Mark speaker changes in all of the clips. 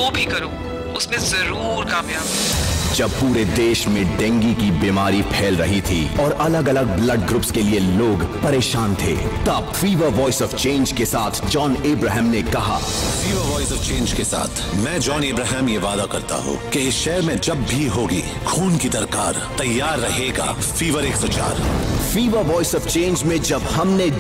Speaker 1: जो भी करो उसमें जरूर कामयाब हो।
Speaker 2: जब पूरे देश में डेंगू की बीमारी फैल रही थी और अलग अलग ब्लड ग्रुप्स के लिए लोग परेशान थे, तब फीवर वॉइस ऑफ चेंज के साथ जॉन अब्राहम ने कहा,
Speaker 3: फीवर वॉइस ऑफ चेंज के साथ मैं जॉन अब्राहम ये वादा करता हूँ कि इस शहर में जब भी होगी खून की दरकार, तैयार रहेगा fever 104।
Speaker 2: Fever voice of change में जब हमने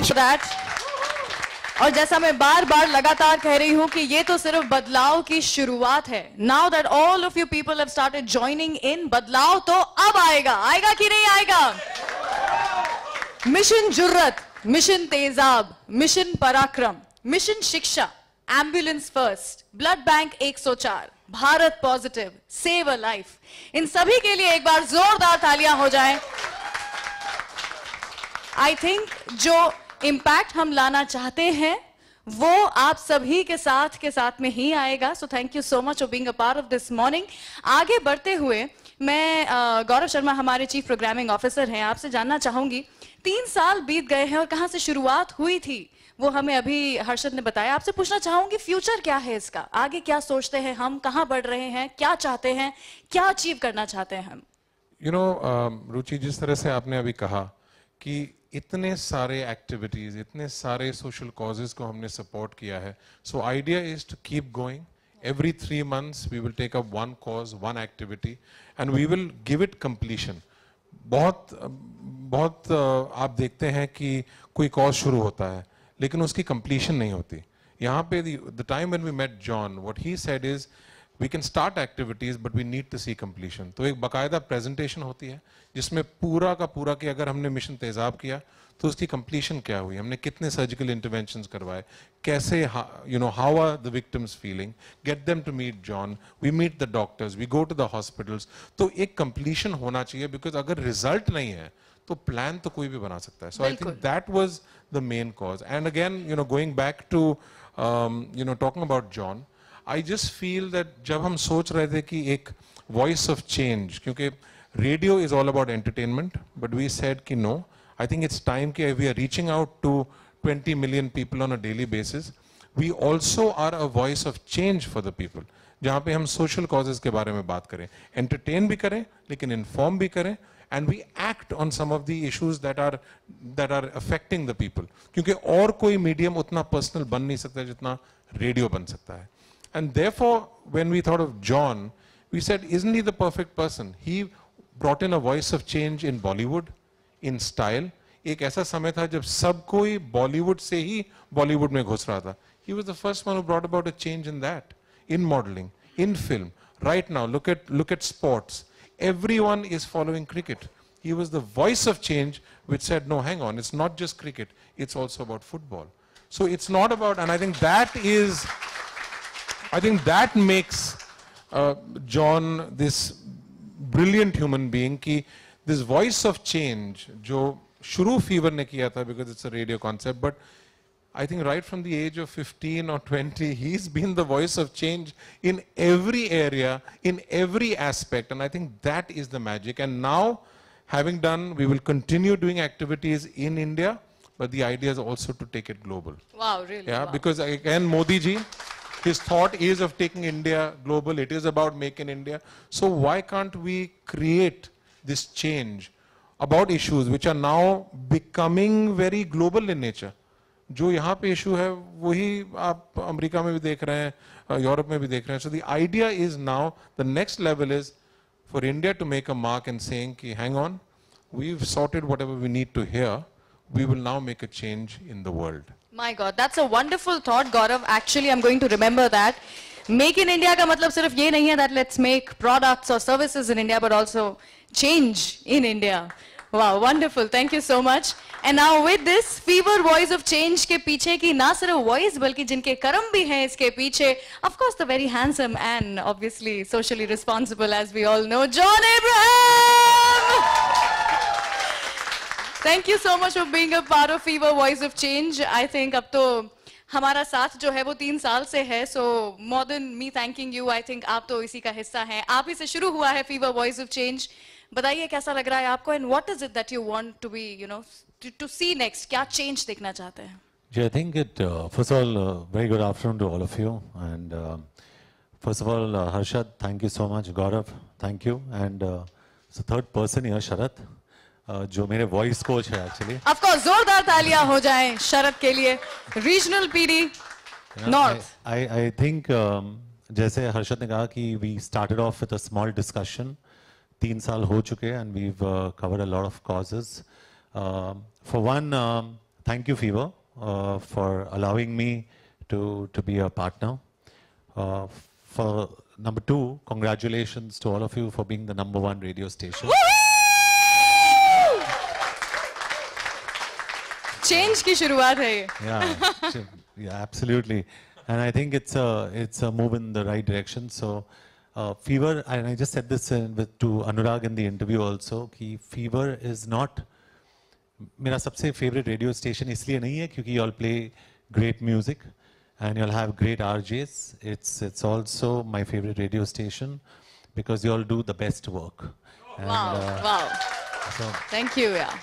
Speaker 4: और जैसा मैं बार बार लगातार कह रही हूं कि ये तो सिर्फ बदलाव की शुरुआत है। Now that all of you people have started joining in, बदलाव तो अब आएगा, आएगा कि नहीं आएगा? Mission Jurrat, mission Tezaab, mission Parakram, mission Shiksha, ambulance first, blood bank 104, Bharat positive, save a life, इन सभी के लिए एक बार जोरदार तालियां हो जाएं। आई थिंक जो इम्पैक्ट हम लाना चाहते हैं वो आप सभी के साथ में ही आएगा। So thank you so much for being a part of this morning. आगे बढ़ते हुए मैं गौरव शर्मा हमारे चीफ प्रोग्रामिंग ऑफिसर हैं, आपसे जानना चाहूंगी 3 साल बीत गए हैं और कहां से शुरुआत हुई थी वो हमें अभी हर्षद ने बताया। आपसे पूछना चाहूंगी फ्यूचर क्या है इसका, आगे क्या सोचते हैं हम, कहां बढ़ रहे हैं, क्या चाहते हैं, क्या अचीव करना चाहते हैं हम?
Speaker 5: यू नो रुचि, जिस तरह से आपने अभी कहा कि इतने सारे एक्टिविटीज, इतने सारे सोशल कॉजेज को हमने सपोर्ट किया है, so idea is to keep going. Every 3 months we will take up 1 cause, 1 activity and we will give it completion. बहुत आप देखते हैं कि कोई कॉज शुरू होता है लेकिन उसकी कंप्लीशन नहीं होती। यहाँ पे the time when we met John, what he said is we can start activities but we need to see completion। तो एक बाकायदा प्रेजेंटेशन होती है जिसमें पूरा का पूरा कि अगर हमने मिशन तेजाब किया तो उसकी कंप्लीशन क्या हुई, हमने कितने सर्जिकल इंटरवेंशंस करवाए, कैसे you know how are the victims feeling, get them to meet John, we meet the doctors, we go to the hospitals. तो एक कंप्लीशन होना चाहिए, बिकॉज अगर रिजल्ट नहीं है तो प्लान तो कोई भी बना सकता है। So I think that was the main cause. And again you know going back to you know talking about John, I just feel that जब हम सोच रहे थे कि एक वॉइस ऑफ चेंज, क्योंकि radio is all about entertainment, but we said कि no, I think it's time कि we are reaching out to 20 million people on a daily basis, we also are a voice of change for the people, जहाँ पे हम social causes के बारे में बात करें, एंटरटेन भी करें लेकिन इन्फॉर्म भी करें, and we act on some of the issues that are affecting the people, क्योंकि और कोई मीडियम उतना पर्सनल बन नहीं सकता जितना रेडियो बन सकता है। And therefore, when we thought of John, we said, isn't he the perfect person? He brought in a voice of change in Bollywood, in style. एक ऐसा समय था जब सब कोई बॉलीवुड से ही बॉलीवुड में घुस रहा था। He was the first one who brought about a change in that, in modeling, in film. Right now, look at sports. Everyone is following cricket. He was the voice of change which said, no, hang on, it's not just cricket, it's also about football. So it's not about, and I think that makes John this brilliant human being, कि this voice of change जो शुरू fever ने किया था, because it's a radio concept, but I think right from the age of 15 or 20, he's been the voice of change in every area, in every aspect, and I think that is the magic. And now, having done, we will continue doing activities in India, but the idea is also to take it global.
Speaker 4: Wow, really?
Speaker 5: Yeah,
Speaker 4: wow.
Speaker 5: Because again, Modi ji, his thought is of taking India global. It is about Make in India. So why can't we create this change about issues which are now becoming very global in nature? जो यहाँ पे issue है वही आप America में भी देख रहे हैं, यूरोप में भी देख रहे हैं. So the idea is now, the next level is for India to make a mark and saying कि hang on, we've sorted whatever we need to here, we will now make a change in the world.
Speaker 4: My God, that's a wonderful thought, Gaurav. Actually, I'm going to remember that. Make in India का मतलब सिर्फ ये नहीं है that let's make products or services in India, but also change in India. Wow, wonderful. Thank you so much. And now with this fever voice of change के पीछे की ना सिर्फ voice बल्कि जिनके कर्म भी हैं इसके पीछे, of course the very handsome and obviously socially responsible, as we all know, John Abraham. Thank you so much for being a part of Fever Voice of Change. I think अब तो हमारा साथ जो है वो 3 साल से है, so more than me thanking you, I think आप तो इसी का हिस्सा हैं. आप ही से शुरू हुआ है Fever Voice of Change. बताइए कैसा लग रहा है आपको, and what is it that you want to be, you know, to see next? क्या change देखना चाहते हैं?
Speaker 6: I think it, first of all, very good afternoon to all of you. And First of all, Harshad, thank you so much. Gaurav, thank you. And the third person here, Sharat, जो मेरे voice coach है actually.
Speaker 4: Of course, जोरदार तालियां हो जाएं शरद के लिए. Regional PD North.
Speaker 6: I think जैसे हर्षद ने कहा कि we started off with a small discussion. 3 साल हो चुके and we've covered a lot of causes. For one, thank you Fever for allowing me to be a partner. For number 2, congratulations to all of you for being the #1 radio station.
Speaker 4: Change की शुरुआत है ये.
Speaker 6: Yeah, absolutely. And I think it's a move in the right direction. So Fever, and I just said this to Anurag in the interview also, कि Fever is not मेरा सबसे favorite radio station इसलिए नहीं है क्योंकि you all play great music and you'll have great RJs. It's also my favorite radio station because you all do the best work. And,
Speaker 4: Wow.
Speaker 6: So
Speaker 4: Thank you. Yeah.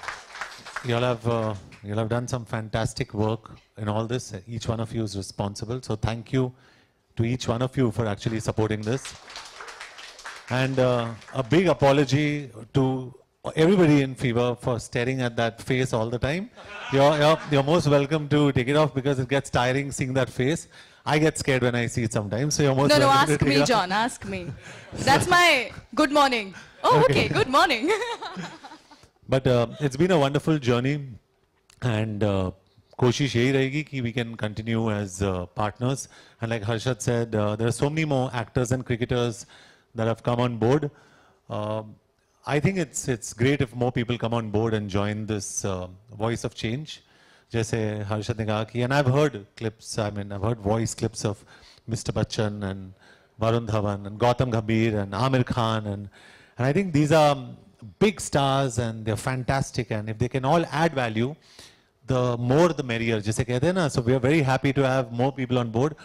Speaker 6: you'll have done some fantastic work in all this. Each one of you is responsible. So thank you to each one of you for actually supporting this. And a big apology to everybody in Fever for staring at that face all the time. You're most welcome to take it off because it gets tiring seeing that face. I get scared when I see it sometimes. So you're most
Speaker 4: No,
Speaker 6: welcome to
Speaker 4: ask
Speaker 6: take
Speaker 4: me,
Speaker 6: it off.
Speaker 4: John. Ask me. That's my good morning. Oh, okay. Good morning.
Speaker 6: But it's been a wonderful journey, and कोशिश यही रहेगी कि we can continue as partners. And like Harshad said, there are so many more actors and cricketers that have come on board. I think it's great if more people come on board and join this voice of change. जैसे Harshad ने कहा कि, and I've heard clips. I mean, I've heard voice clips of Mr. Bachchan and Varun Dhawan and Gautam Gambhir and Amir Khan, and I think these are big stars and they're fantastic, and if they can all add value, the more the merrier. जैसे कहते हैं ना, so we are very happy to have more people on board.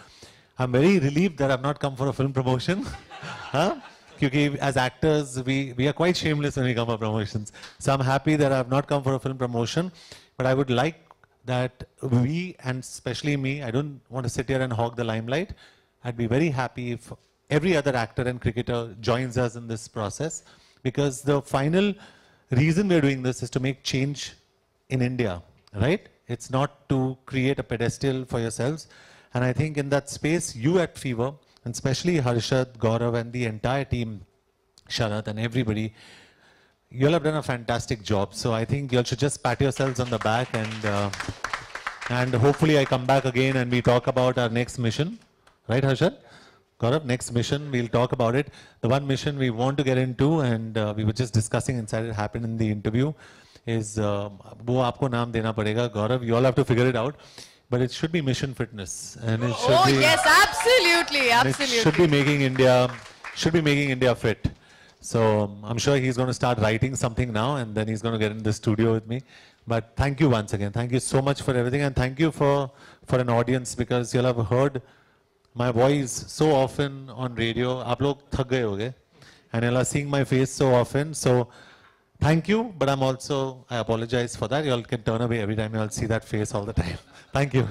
Speaker 6: I'm very relieved that I've not come for a film promotion. Huh? Because as actors, we are quite shameless when we come for promotions. So I'm happy that I've not come for a film promotion, but I would like that we, and especially me, I don't want to sit here and hog the limelight. I'd be very happy if every other actor and cricketer joins us in this process, because the final reason we're doing this is to make change in India, right? It's not to create a pedestal for yourselves. And I think in that space, you at Fever, and especially Harshad, Gaurav, and the entire team, Sharat and everybody, you all have done a fantastic job. So I think you all should just pat yourselves on the back, and hopefully I come back again and we talk about our next mission. Right, Harshad? Gaurav, next mission, we'll talk about it. The one mission we want to get into, and we were just discussing inside, it happened in the interview, is wo aapko naam dena padega. Gaurav, you all have to figure it out. But it should be mission fitness, and it should be,
Speaker 4: yes, absolutely.
Speaker 6: it should be making India fit. So I'm sure he's going to start writing something now, and then he's going to get in the studio with me. But thank you once again. Thank you so much for everything, and thank you for an audience, because you'll have heard my voice so often on radio. Aap log thak gaye hoge, and you'll are seeing my face so often. So thank you, but I apologize for that. You all can turn away every time you all see that face all the time. Thank you.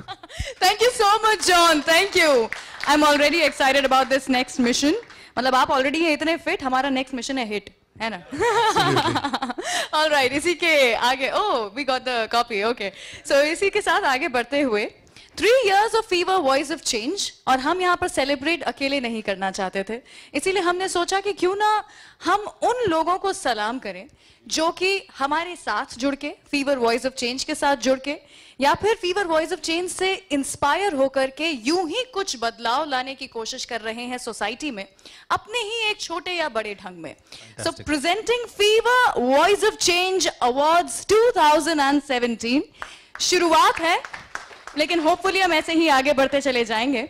Speaker 4: Thank you so much, John. Thank you. I'm already excited about this next mission. मतलब आप already हैं इतने fit, हमारा next mission है hit, है ना? All right, इसी के आगे, oh, we got the copy, okay. So इसी के साथ आगे बढ़ते हुए, 3 years of Fever Voice of Change, और हम यहाँ पर celebrate अकेले नहीं करना चाहते थे. इसीलिए हमने सोचा कि क्यों ना हम उन लोगों को सलाम करें जो कि हमारे साथ जुड़ के, Fever Voice of Change के साथ जुड़ के, या फिर Fever Voice of Change से इंस्पायर होकर के यूं ही कुछ बदलाव लाने की कोशिश कर रहे हैं सोसाइटी में, अपने ही एक छोटे या बड़े ढंग में. So presenting Fever Voice of Change Awards 2017. शुरुआत है, लेकिन होपफुली हम ऐसे ही आगे बढ़ते चले जाएंगे.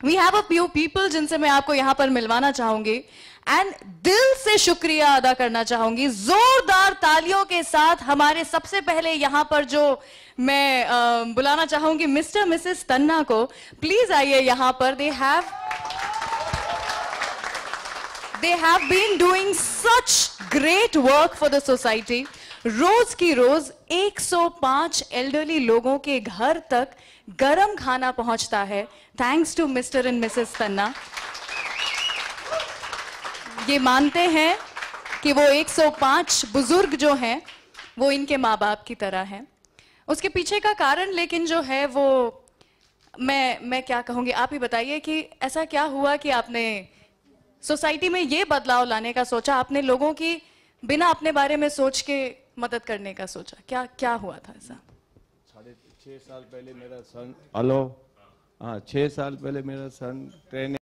Speaker 4: We have a few people जिनसे मैं आपको यहाँ पर मिलवाना चाहूंगी, एंड दिल से शुक्रिया अदा करना चाहूंगी जोरदार तालियों के साथ. हमारे सबसे पहले यहाँ पर जो मैं बुलाना चाहूंगी मिस्टर मिसेस तन्ना को. प्लीज आइए यहाँ पर. They have been doing such great work for the society. रोज की रोज 105 एल्डरली लोगों के घर तक गरम खाना पहुंचता है, thanks to Mr and Mrs Tanna. ये मानते हैं कि वो 105 बुजुर्ग जो हैं वो इनके माँ बाप की तरह हैं। उसके पीछे का कारण लेकिन जो है वो मैं क्या कहूँगी, आप ही बताइए कि ऐसा क्या हुआ कि आपने सोसाइटी में ये बदलाव लाने का सोचा, आपने लोगों की बिना अपने बारे में सोच के मदद करने का सोचा, क्या क्या हुआ था ऐसा?
Speaker 7: 6.5 साल पहले मेरा सन, हेलो, हाँ 6 साल पहले मेरा सन ट्रेन